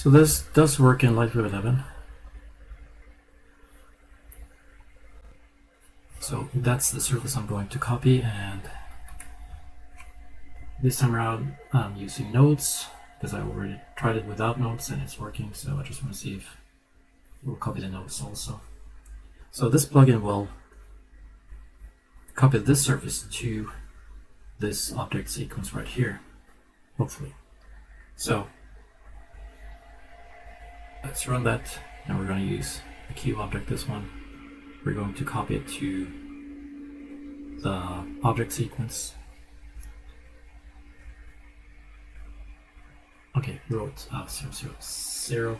So this does work in LightWave 11. So that's the surface I'm going to copy, and this time around I'm using nodes because I already tried it without nodes and it's working, so I just want to see if we'll copy the nodes also. So this plugin will copy this surface to this object sequence right here, hopefully. So let's run that, and we're going to use the cube object, this one. We're going to copy it to the object sequence. Okay, wrote 000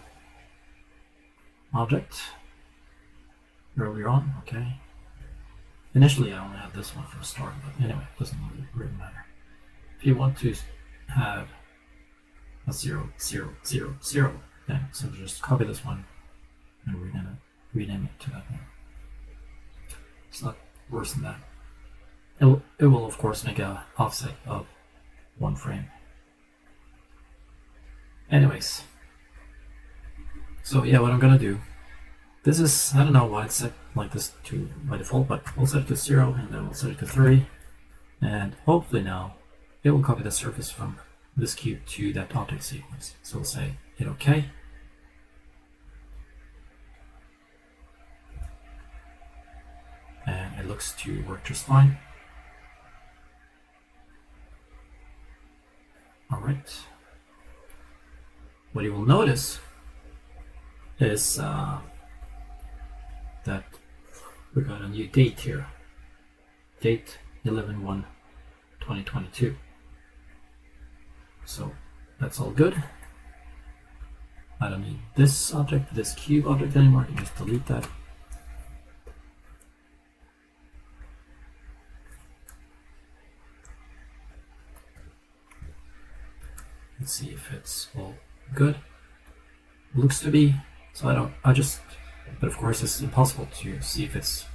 object earlier on. Okay. Initially, I only had this one from the start, but anyway, it doesn't really matter. If you want to have a 0, 0, 0, 0, then so just copy this one and rename it to that one. It's not worse than that. It will of course make a offset of 1 frame. Anyways, so yeah, what I'm gonna do, this is, I don't know why it's set like this to by default, but we'll set it to 0 and then we'll set it to 3, and hopefully now it will copy the surface from this cube to that object sequence. So we'll say hit OK. And it looks to work just fine. Alright. What you will notice is that we got a new date here. Date 11/1/2022. So that's all good. I don't need this object, this cube object anymore. I can just delete that. Let's see if it's all good. Looks to be. So but of course it's impossible to see if it's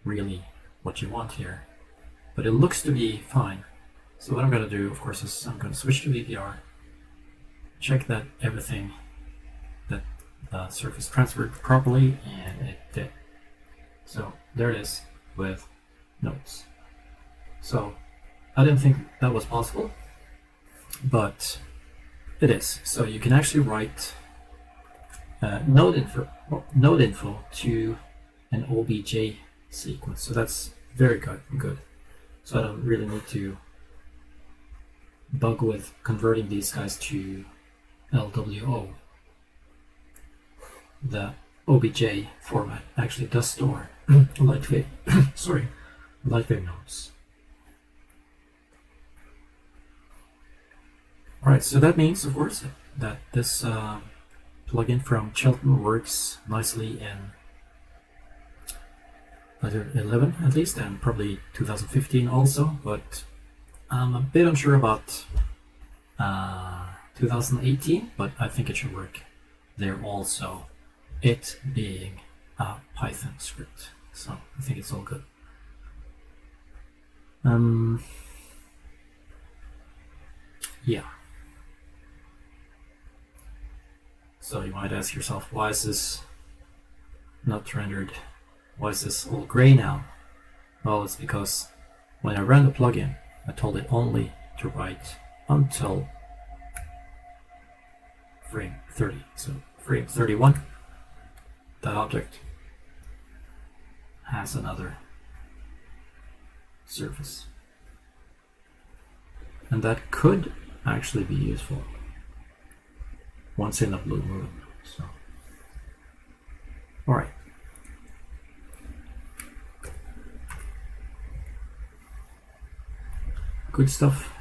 really what you want here. But it looks to be fine. So what I'm going to do, of course, is I'm going to switch to VPR, check that everything, that the surface transferred properly, and it did. So there it is with nodes. So I didn't think that was possible, but it is. So you can actually write node info to an OBJ sequence. So that's very good. So I don't really need to bug with converting these guys to LWO. The OBJ format actually does store LightWave, LightWave nodes. Alright, so that means, of course, that this plugin from Chelton works nicely in either 11 at least, and probably 2015 also, but I'm a bit unsure about 2018, but I think it should work there also, it being a Python script. So I think it's all good. Yeah. So you might ask yourself, why is this not rendered? Why is this all gray now? Well, it's because when I ran the plugin, I told it only to write until frame 30. So frame 31, that object has another surface. And that could actually be useful once in a blue moon. So, all right. Good stuff.